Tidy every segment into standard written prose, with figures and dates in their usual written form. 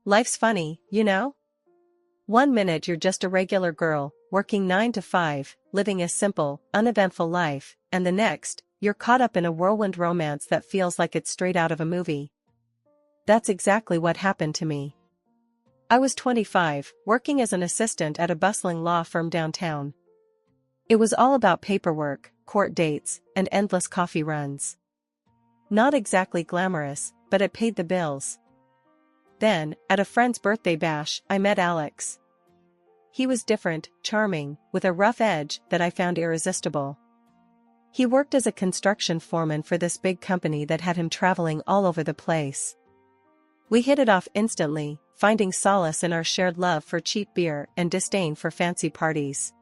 Life's funny, you know? One minute you're just a regular girl, working 9 to 5, living a simple, uneventful life, and the next, you're caught up in a whirlwind romance that feels like it's straight out of a movie. That's exactly what happened to me. I was 25, working as an assistant at a bustling law firm downtown. It was all about paperwork, court dates, and endless coffee runs. Not exactly glamorous, but it paid the bills. Then, at a friend's birthday bash, I met Alex. He was different, charming, with a rough edge that I found irresistible. He worked as a construction foreman for this big company that had him traveling all over the place. We hit it off instantly, finding solace in our shared love for cheap beer and disdain for fancy parties.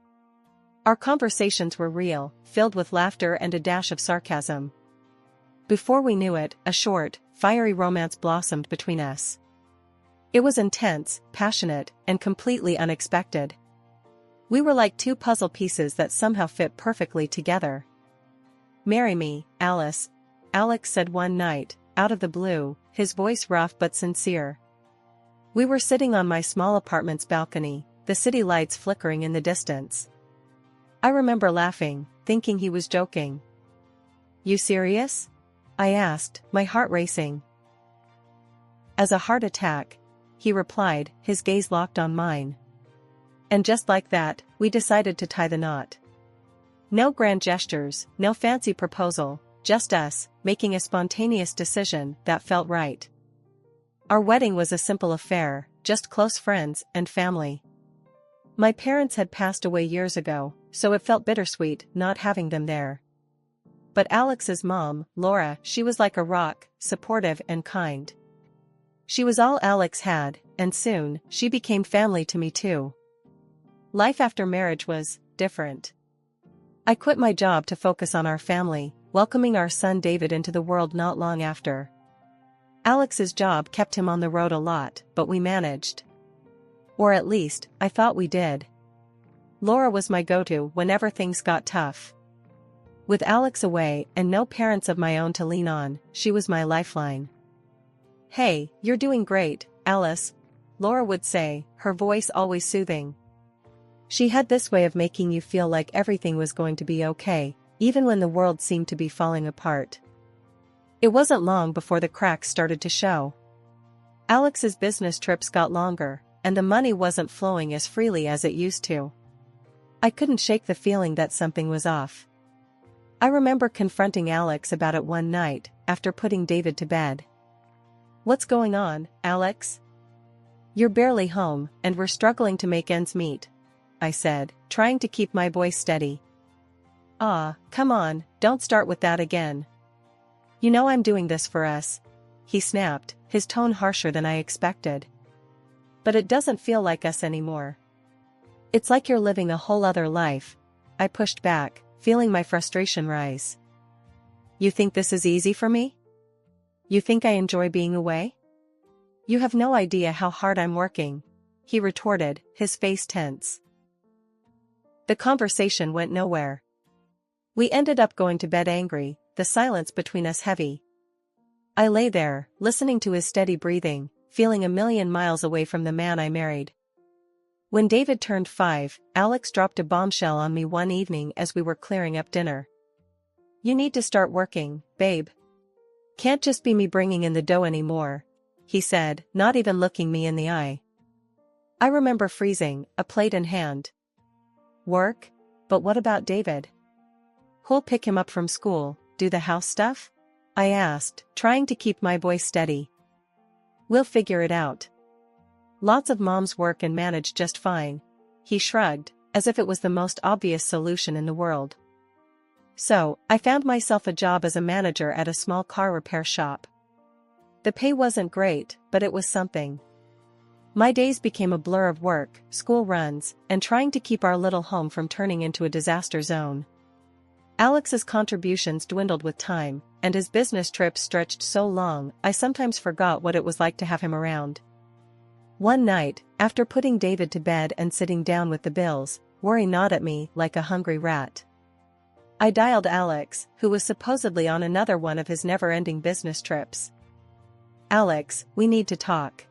Our conversations were real, filled with laughter and a dash of sarcasm. Before we knew it, a short, fiery romance blossomed between us. It was intense, passionate, and completely unexpected. We were like two puzzle pieces that somehow fit perfectly together. "Marry me, Alice," Alex said one night, out of the blue, his voice rough but sincere. We were sitting on my small apartment's balcony, the city lights flickering in the distance. I remember laughing, thinking he was joking. "You serious?" I asked, my heart racing. "As a heart attack," he replied, his gaze locked on mine. And just like that, we decided to tie the knot. No grand gestures, no fancy proposal, just us, making a spontaneous decision that felt right. Our wedding was a simple affair, just close friends and family. My parents had passed away years ago, so it felt bittersweet not having them there. But Alex's mom, Laura, she was like a rock, supportive and kind. She was all Alex had, and soon, she became family to me too. Life after marriage was different. I quit my job to focus on our family, welcoming our son David into the world not long after. Alex's job kept him on the road a lot, but we managed. Or at least, I thought we did. Laura was my go-to whenever things got tough. With Alex away and no parents of my own to lean on, she was my lifeline. "Hey, you're doing great, Alice," Laura would say, her voice always soothing. She had this way of making you feel like everything was going to be okay, even when the world seemed to be falling apart. It wasn't long before the cracks started to show. Alex's business trips got longer, and the money wasn't flowing as freely as it used to. I couldn't shake the feeling that something was off. I remember confronting Alex about it one night, after putting David to bed. "What's going on, Alex? You're barely home, and we're struggling to make ends meet," I said, trying to keep my voice steady. "Ah, come on, don't start with that again. You know I'm doing this for us," he snapped, his tone harsher than I expected. "But it doesn't feel like us anymore. It's like you're living a whole other life," I pushed back, feeling my frustration rise. "You think this is easy for me? You think I enjoy being away? You have no idea how hard I'm working," he retorted, his face tense. The conversation went nowhere. We ended up going to bed angry, the silence between us heavy. I lay there, listening to his steady breathing, feeling a million miles away from the man I married. When David turned 5, Alex dropped a bombshell on me one evening as we were clearing up dinner. "You need to start working, babe. Can't just be me bringing in the dough anymore," he said, not even looking me in the eye. I remember freezing, a plate in hand. "Work? But what about David? Who'll pick him up from school, do the house stuff?" I asked, trying to keep my voice steady. "We'll figure it out. Lots of moms work and manage just fine," he shrugged, as if it was the most obvious solution in the world. So, I found myself a job as a manager at a small car repair shop. The pay wasn't great, but it was something. My days became a blur of work, school runs, and trying to keep our little home from turning into a disaster zone. Alex's contributions dwindled with time, and his business trips stretched so long, I sometimes forgot what it was like to have him around. One night, after putting David to bed and sitting down with the bills, worry gnawed at me like a hungry rat. I dialed Alex, who was supposedly on another one of his never-ending business trips. "Alex, we need to talk."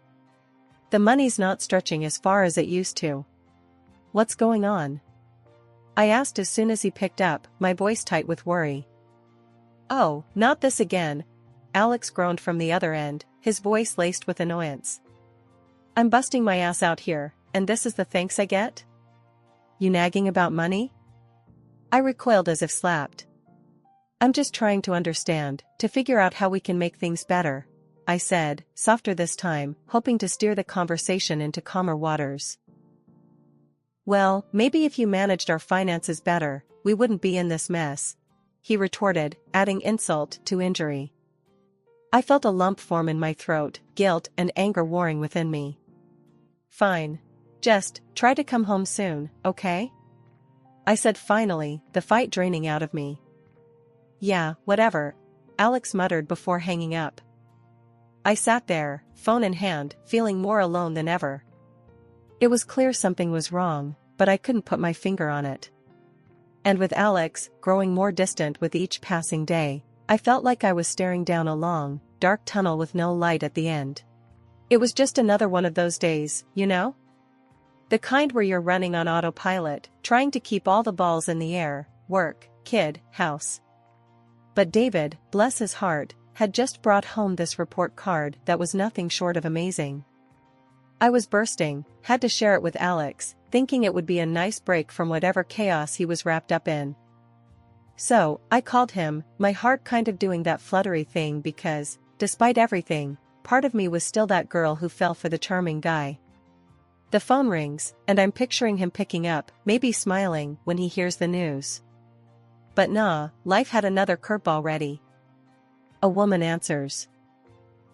The money's not stretching as far as it used to. What's going on? I asked as soon as he picked up, my voice tight with worry. Oh, not this again. Alex groaned from the other end, his voice laced with annoyance. I'm busting my ass out here, and this is the thanks I get? You nagging about money? I recoiled as if slapped. I'm just trying to understand, to figure out how we can make things better, I said, softer this time, hoping to steer the conversation into calmer waters. Well, maybe if you managed our finances better, we wouldn't be in this mess, he retorted, adding insult to injury. I felt a lump form in my throat, guilt and anger warring within me. Fine. Just try to come home soon, okay? I said finally, the fight draining out of me. Yeah, whatever, Alex muttered before hanging up. I sat there, phone in hand, feeling more alone than ever. It was clear something was wrong, but I couldn't put my finger on it. And with Alex growing more distant with each passing day, I felt like I was staring down a long, dark tunnel with no light at the end. It was just another one of those days, you know? The kind where you're running on autopilot, trying to keep all the balls in the air, work, kid, house. But David, bless his heart, had just brought home this report card that was nothing short of amazing. I was bursting, had to share it with Alex, thinking it would be a nice break from whatever chaos he was wrapped up in. So, I called him, my heart kind of doing that fluttery thing because, despite everything, part of me was still that girl who fell for the charming guy. The phone rings, and I'm picturing him picking up, maybe smiling, when he hears the news. But nah, life had another curveball ready. A woman answers.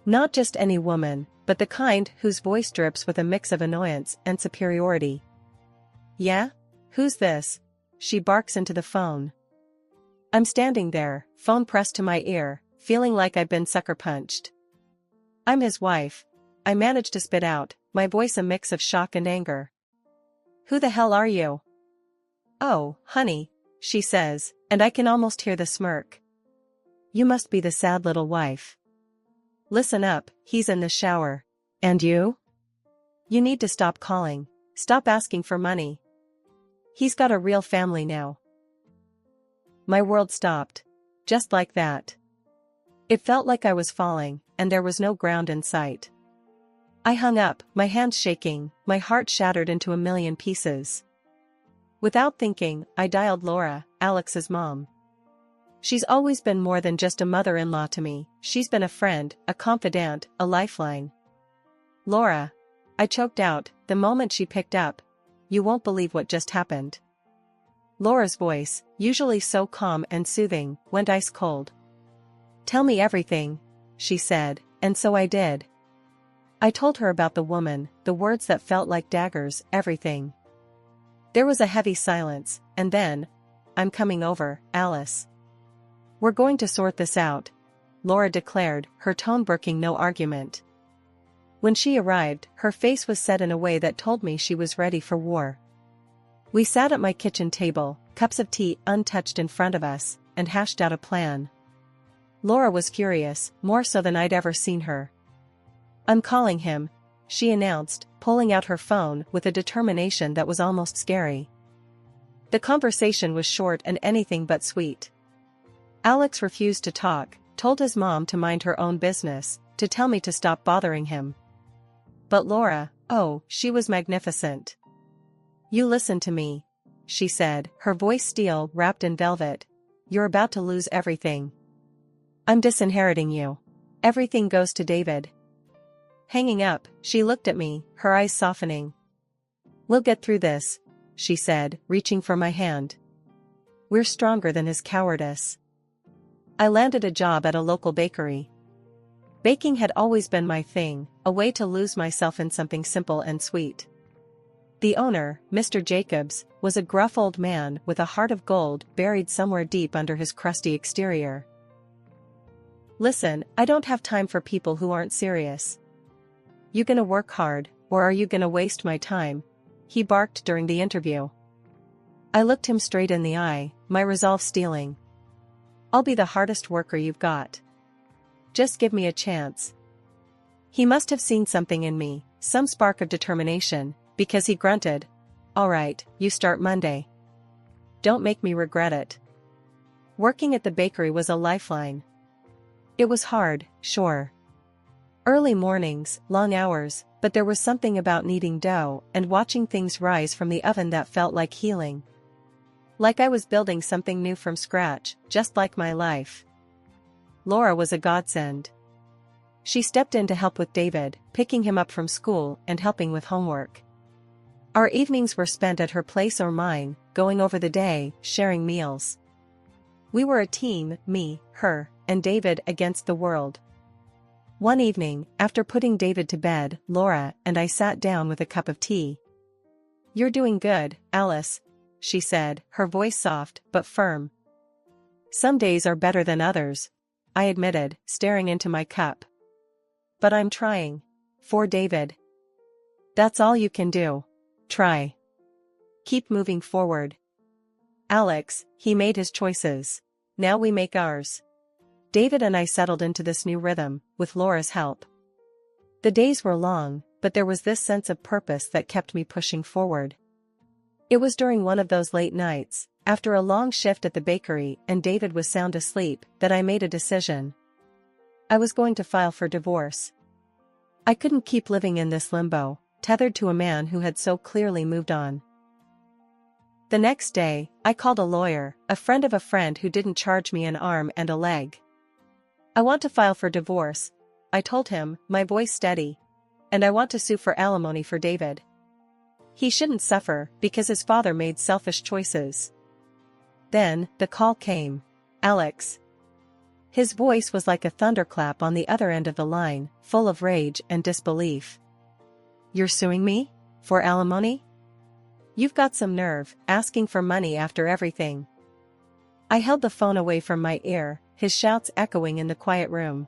Not just any woman, but the kind whose voice drips with a mix of annoyance and superiority. Yeah? Who's this? She barks into the phone. I'm standing there, phone pressed to my ear, feeling like I'd been sucker punched. I'm his wife. I managed to spit out, my voice a mix of shock and anger. Who the hell are you? Oh, honey, she says, and I can almost hear the smirk. You must be the sad little wife. Listen up, he's in the shower. And you? You need to stop calling. Stop asking for money. He's got a real family now. My world stopped. Just like that. It felt like I was falling, and there was no ground in sight. I hung up, my hands shaking, my heart shattered into a million pieces. Without thinking, I dialed Laura, Alex's mom. She's always been more than just a mother-in-law to me, she's been a friend, a confidant, a lifeline. Laura. I choked out, the moment she picked up. You won't believe what just happened. Laura's voice, usually so calm and soothing, went ice cold. Tell me everything, she said, and so I did. I told her about the woman, the words that felt like daggers, everything. There was a heavy silence, and then, I'm coming over, Alice. We're going to sort this out, Laura declared, her tone brooking no argument. When she arrived, her face was set in a way that told me she was ready for war. We sat at my kitchen table, cups of tea untouched in front of us, and hashed out a plan. Laura was furious, more so than I'd ever seen her. I'm calling him, she announced, pulling out her phone with a determination that was almost scary. The conversation was short and anything but sweet. Alex refused to talk, told his mom to mind her own business, to tell me to stop bothering him. But Laura, oh, she was magnificent. You listen to me, she said, her voice steel wrapped in velvet. You're about to lose everything. I'm disinheriting you. Everything goes to David. Hanging up, she looked at me, her eyes softening. We'll get through this, she said, reaching for my hand. We're stronger than his cowardice. I landed a job at a local bakery. Baking had always been my thing, a way to lose myself in something simple and sweet. The owner, Mr. Jacobs, was a gruff old man with a heart of gold buried somewhere deep under his crusty exterior. Listen, I don't have time for people who aren't serious. You gonna work hard, or are you gonna waste my time? He barked during the interview. I looked him straight in the eye, my resolve steeling. I'll be the hardest worker you've got. Just give me a chance. He must have seen something in me, some spark of determination, because he grunted, "All right, you start Monday. Don't make me regret it." Working at the bakery was a lifeline. It was hard, sure. Early mornings, long hours, but there was something about kneading dough and watching things rise from the oven that felt like healing. Like I was building something new from scratch, just like my life. Laura was a godsend. She stepped in to help with David, picking him up from school and helping with homework. Our evenings were spent at her place or mine, going over the day, sharing meals. We were a team, me, her, and David against the world. One evening, after putting David to bed, Laura and I sat down with a cup of tea. "You're doing good, Alice," she said, her voice soft but firm. "Some days are better than others," I admitted, staring into my cup. "But I'm trying. For David." "That's all you can do. Try. Keep moving forward. Alex, he made his choices. Now we make ours." David and I settled into this new rhythm, with Laura's help. The days were long, but there was this sense of purpose that kept me pushing forward. It was during one of those late nights, after a long shift at the bakery and David was sound asleep, that I made a decision. I was going to file for divorce. I couldn't keep living in this limbo, tethered to a man who had so clearly moved on. The next day, I called a lawyer, a friend of a friend who didn't charge me an arm and a leg. "I want to file for divorce," I told him, my voice steady. "And I want to sue for alimony for David. He shouldn't suffer because his father made selfish choices." Then, the call came. "Alex." His voice was like a thunderclap on the other end of the line, full of rage and disbelief. "You're suing me? For alimony? You've got some nerve, asking for money after everything." I held the phone away from my ear, his shouts echoing in the quiet room.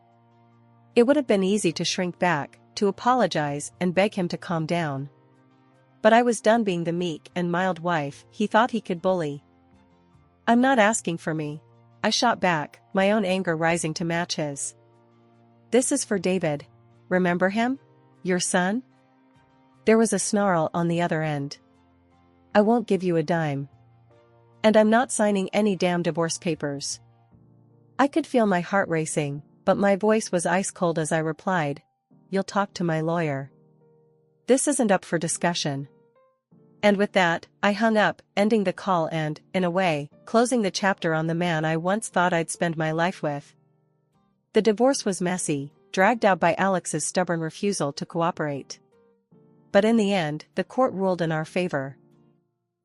It would have been easy to shrink back, to apologize and beg him to calm down. But I was done being the meek and mild wife he thought he could bully. "I'm not asking for me," I shot back, my own anger rising to match his. "This is for David. Remember him? Your son?" There was a snarl on the other end. "I won't give you a dime. And I'm not signing any damn divorce papers." I could feel my heart racing, but my voice was ice cold as I replied, "You'll talk to my lawyer. This isn't up for discussion." And with that, I hung up, ending the call and, in a way, closing the chapter on the man I once thought I'd spend my life with. The divorce was messy, dragged out by Alex's stubborn refusal to cooperate. But in the end, the court ruled in our favor.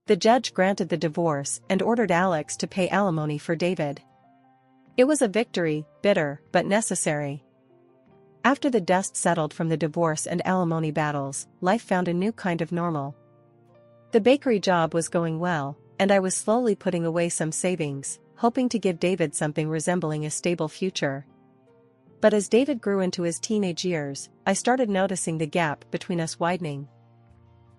The judge granted the divorce and ordered Alex to pay alimony for David. It was a victory, bitter, but necessary. After the dust settled from the divorce and alimony battles, life found a new kind of normal. The bakery job was going well, and I was slowly putting away some savings, hoping to give David something resembling a stable future. But as David grew into his teenage years, I started noticing the gap between us widening.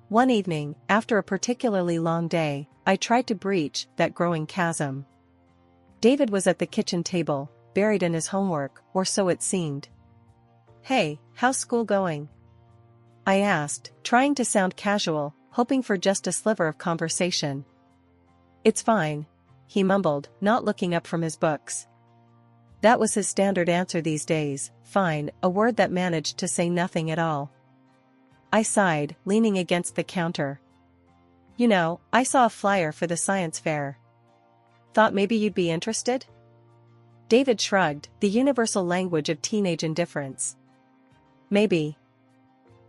One evening, after a particularly long day, I tried to breach that growing chasm. David was at the kitchen table, buried in his homework, or so it seemed. "Hey, how's school going?" I asked, trying to sound casual, hoping for just a sliver of conversation. "It's fine," he mumbled, not looking up from his books. That was his standard answer these days, fine, a word that managed to say nothing at all. I sighed, leaning against the counter. "You know, I saw a flyer for the science fair. Thought maybe you'd be interested?" David shrugged, the universal language of teenage indifference. "Maybe."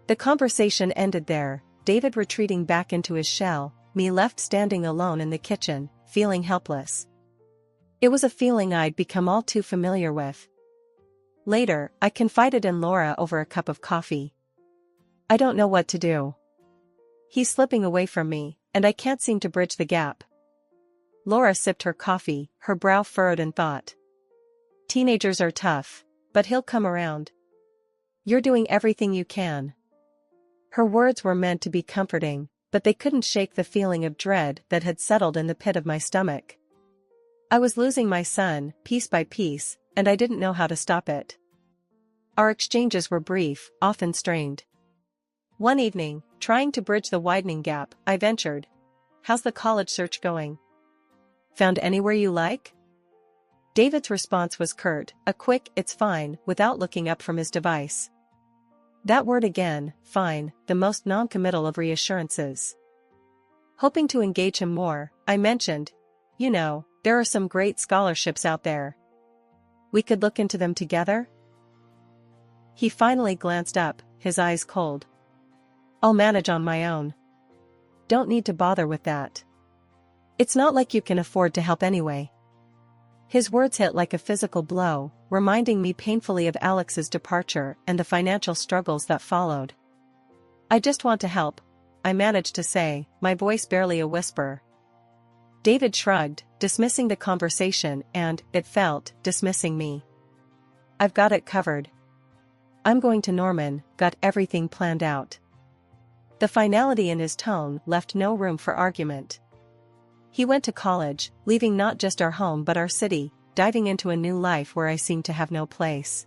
The conversation ended there, David retreating back into his shell, me left standing alone in the kitchen, feeling helpless. It was a feeling I'd become all too familiar with. Later, I confided in Laura over a cup of coffee. "I don't know what to do. He's slipping away from me, and I can't seem to bridge the gap." Laura sipped her coffee, her brow furrowed in thought. "Teenagers are tough, but he'll come around. You're doing everything you can." Her words were meant to be comforting, but they couldn't shake the feeling of dread that had settled in the pit of my stomach. I was losing my son, piece by piece, and I didn't know how to stop it. Our exchanges were brief, often strained. One evening, trying to bridge the widening gap, I ventured. How's the college search going? Found anywhere you like? David's response was curt, a quick, "It's fine," without looking up from his device. That word again, fine, the most non-committal of reassurances. Hoping to engage him more, I mentioned, "You know, there are some great scholarships out there. We could look into them together?" He finally glanced up, his eyes cold. "I'll manage on my own. Don't need to bother with that. It's not like you can afford to help anyway." His words hit like a physical blow, reminding me painfully of Alex's departure and the financial struggles that followed. "I just want to help," I managed to say, my voice barely a whisper. David shrugged, dismissing the conversation and, it felt, dismissing me. "I've got it covered. I'm going to Norman, got everything planned out." The finality in his tone left no room for argument. He went to college, leaving not just our home but our city, diving into a new life where I seemed to have no place.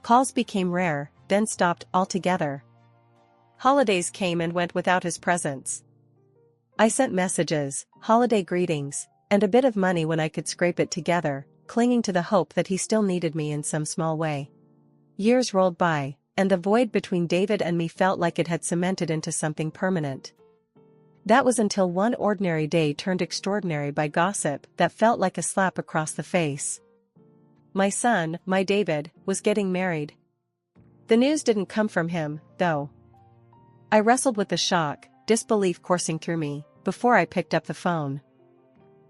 Calls became rare, then stopped altogether. Holidays came and went without his presence. I sent messages, holiday greetings, and a bit of money when I could scrape it together, clinging to the hope that he still needed me in some small way. Years rolled by, and the void between David and me felt like it had cemented into something permanent. That was until one ordinary day turned extraordinary by gossip that felt like a slap across the face. My son, my David, was getting married. The news didn't come from him, though. I wrestled with the shock, disbelief coursing through me, before I picked up the phone.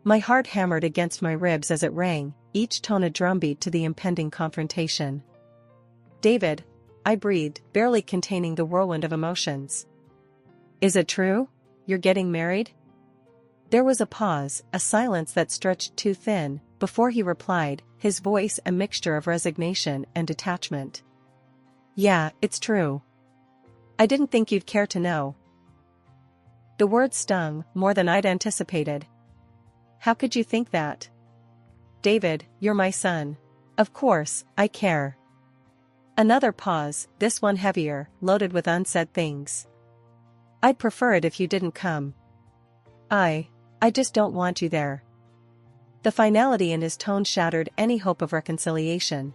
My heart hammered against my ribs as it rang, each tone a drumbeat to the impending confrontation. "David," I breathed, barely containing the whirlwind of emotions. "Is it true? You're getting married?" There was a pause, a silence that stretched too thin, before he replied, his voice a mixture of resignation and detachment. "Yeah, it's true. I didn't think you'd care to know." The words stung, more than I'd anticipated. "How could you think that?" "David, you're my son. Of course, I care." Another pause, this one heavier, loaded with unsaid things. "I'd prefer it if you didn't come. I just don't want you there." The finality in his tone shattered any hope of reconciliation.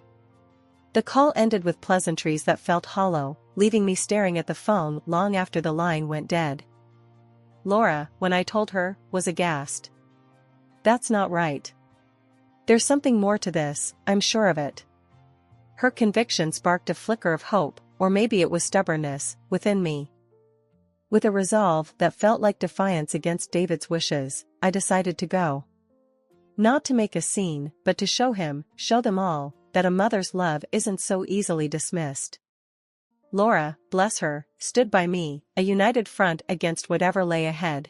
The call ended with pleasantries that felt hollow, leaving me staring at the phone long after the line went dead. Laura, when I told her, was aghast. "That's not right. There's something more to this, I'm sure of it." Her conviction sparked a flicker of hope, or maybe it was stubbornness, within me. With a resolve that felt like defiance against David's wishes, I decided to go. Not to make a scene, but to show them all, that a mother's love isn't so easily dismissed. Laura, bless her, stood by me, a united front against whatever lay ahead.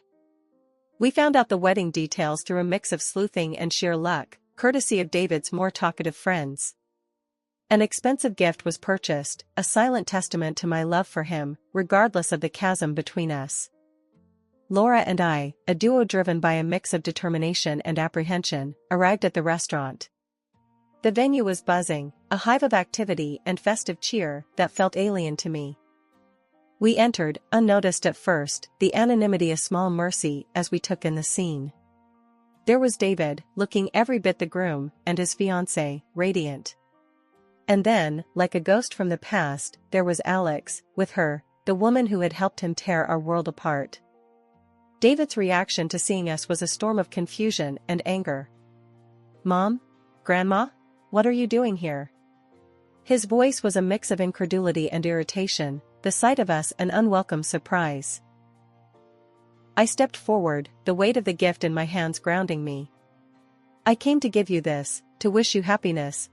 We found out the wedding details through a mix of sleuthing and sheer luck, courtesy of David's more talkative friends. An expensive gift was purchased, a silent testament to my love for him, regardless of the chasm between us. Laura and I, a duo driven by a mix of determination and apprehension, arrived at the restaurant. The venue was buzzing, a hive of activity and festive cheer that felt alien to me. We entered, unnoticed at first, the anonymity a small mercy as we took in the scene. There was David, looking every bit the groom, and his fiancée, radiant. And then, like a ghost from the past, there was Alex, with her, the woman who had helped him tear our world apart. David's reaction to seeing us was a storm of confusion and anger. "Mom? Grandma? What are you doing here?" His voice was a mix of incredulity and irritation, the sight of us an unwelcome surprise. I stepped forward, the weight of the gift in my hands grounding me. "I came to give you this, to wish you happiness,"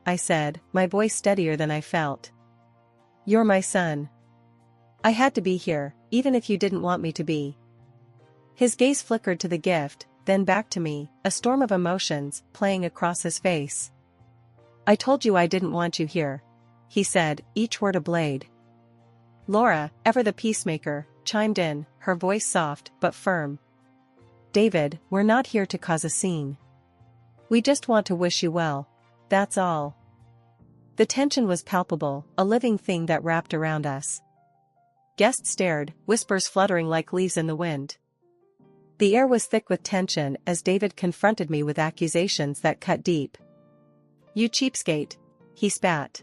I said, my voice steadier than I felt. "You're my son. I had to be here, even if you didn't want me to be." His gaze flickered to the gift, then back to me, a storm of emotions playing across his face. "I told you I didn't want you here," he said, each word a blade. Laura, ever the peacemaker, chimed in, her voice soft but firm. "David, we're not here to cause a scene. We just want to wish you well. That's all." The tension was palpable, a living thing that wrapped around us. Guests stared, whispers fluttering like leaves in the wind. The air was thick with tension as David confronted me with accusations that cut deep. "You cheapskate," he spat.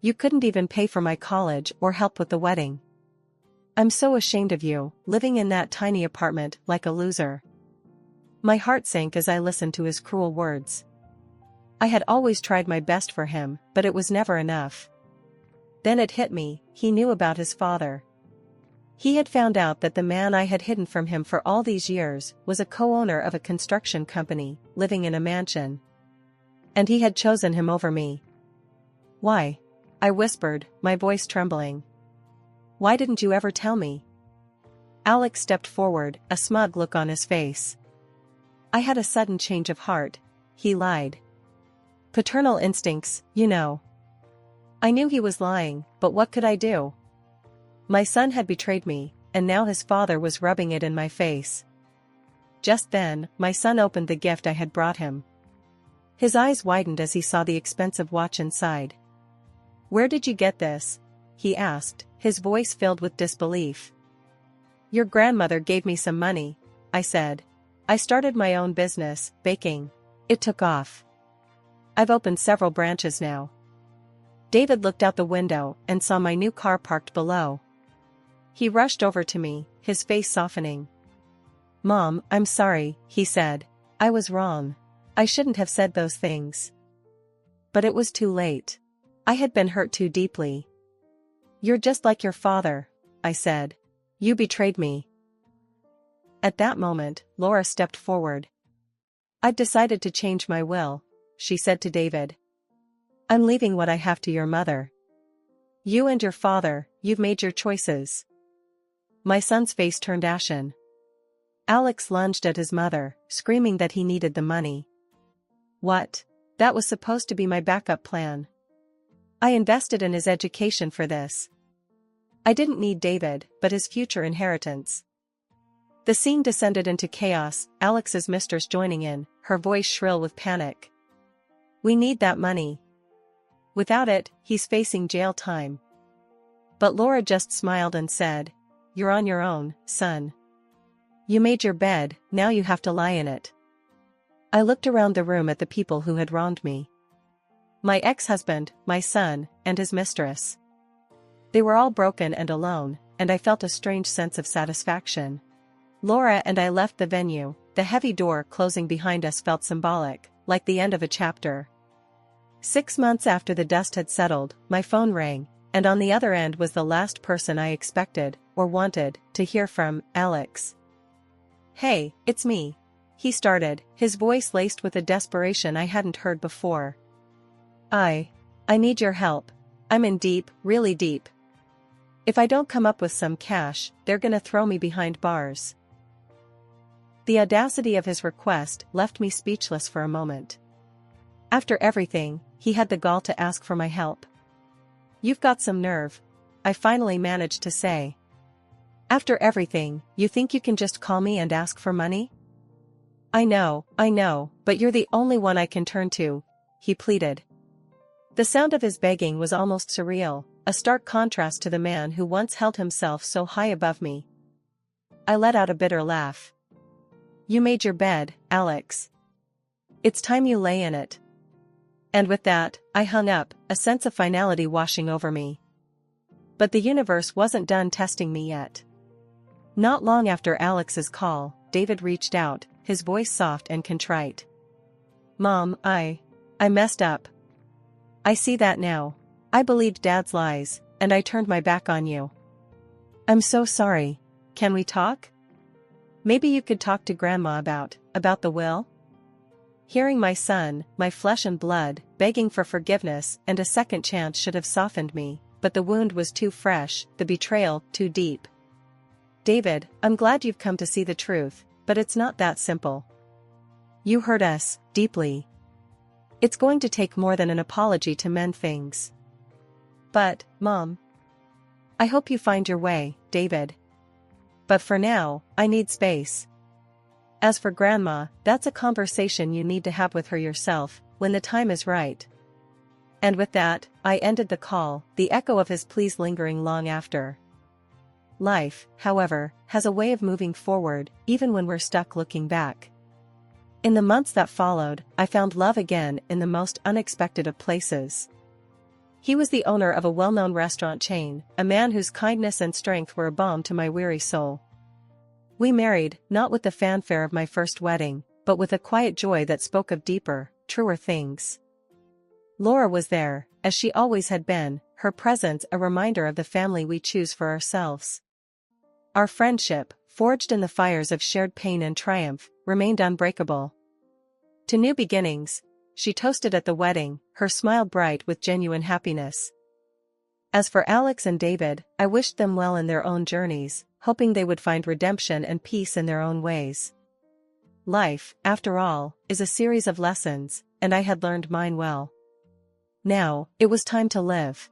"You couldn't even pay for my college or help with the wedding. I'm so ashamed of you, living in that tiny apartment like a loser." My heart sank as I listened to his cruel words. I had always tried my best for him, but it was never enough. Then it hit me, he knew about his father. He had found out that the man I had hidden from him for all these years was a co-owner of a construction company, living in a mansion. And he had chosen him over me. "Why?" I whispered, my voice trembling. "Why didn't you ever tell me?" Alex stepped forward, a smug look on his face. "I had a sudden change of heart," he lied. "Paternal instincts, you know." I knew he was lying, but what could I do? My son had betrayed me, and now his father was rubbing it in my face. Just then, my son opened the gift I had brought him. His eyes widened as he saw the expensive watch inside. "Where did you get this?" he asked, his voice filled with disbelief. "Your grandmother gave me some money," I said. "I started my own business, baking. It took off. I've opened several branches now." David looked out the window and saw my new car parked below. He rushed over to me, his face softening. "Mom, I'm sorry," he said. "I was wrong. I shouldn't have said those things." But it was too late. I had been hurt too deeply. "You're just like your father," I said. "You betrayed me." At that moment, Laura stepped forward. "I've decided to change my will," she said to David. "I'm leaving what I have to your mother. You and your father, you've made your choices." My son's face turned ashen. Alex lunged at his mother, screaming that he needed the money. What? That was supposed to be my backup plan. I invested in his education for this. I didn't need David, but his future inheritance. The scene descended into chaos, Alex's mistress joining in, her voice shrill with panic. "We need that money. Without it, he's facing jail time." But Laura just smiled and said, "You're on your own, son. You made your bed, now you have to lie in it." I looked around the room at the people who had wronged me. My ex-husband, my son, and his mistress. They were all broken and alone, and I felt a strange sense of satisfaction. Laura and I left the venue, the heavy door closing behind us felt symbolic, like the end of a chapter. 6 months after the dust had settled, my phone rang, and on the other end was the last person I expected, or wanted, to hear from, Alex. "Hey, it's me," he started, his voice laced with a desperation I hadn't heard before. I need your help. I'm in deep, really deep. If I don't come up with some cash, they're gonna throw me behind bars." The audacity of his request left me speechless for a moment. After everything, he had the gall to ask for my help. "You've got some nerve," I finally managed to say. "After everything, you think you can just call me and ask for money?" I know, but you're the only one I can turn to," he pleaded. The sound of his begging was almost surreal, a stark contrast to the man who once held himself so high above me. I let out a bitter laugh. "You made your bed, Alex. It's time you lay in it." And with that, I hung up, a sense of finality washing over me. But the universe wasn't done testing me yet. Not long after Alex's call, David reached out, his voice soft and contrite. "Mom, I messed up. I see that now. I believed Dad's lies, and I turned my back on you. I'm so sorry. Can we talk? Maybe you could talk to Grandma about the will?" Hearing my son, my flesh and blood, begging for forgiveness and a second chance should have softened me, but the wound was too fresh, the betrayal too deep. "David, I'm glad you've come to see the truth, but it's not that simple. You hurt us, deeply. It's going to take more than an apology to mend things." "But, Mom, I hope you find your way, David. But for now, I need space. As for Grandma, that's a conversation you need to have with her yourself, when the time is right." And with that, I ended the call, the echo of his pleas lingering long after. Life, however, has a way of moving forward, even when we're stuck looking back. In the months that followed, I found love again in the most unexpected of places. He was the owner of a well-known restaurant chain, a man whose kindness and strength were a balm to my weary soul. We married, not with the fanfare of my first wedding, but with a quiet joy that spoke of deeper, truer things. Laura was there, as she always had been, her presence a reminder of the family we choose for ourselves. Our friendship, forged in the fires of shared pain and triumph, remained unbreakable. To new beginnings, she toasted at the wedding, her smile bright with genuine happiness. As for Alex and David, I wished them well in their own journeys, hoping they would find redemption and peace in their own ways. Life, after all, is a series of lessons, and I had learned mine well. Now, it was time to live.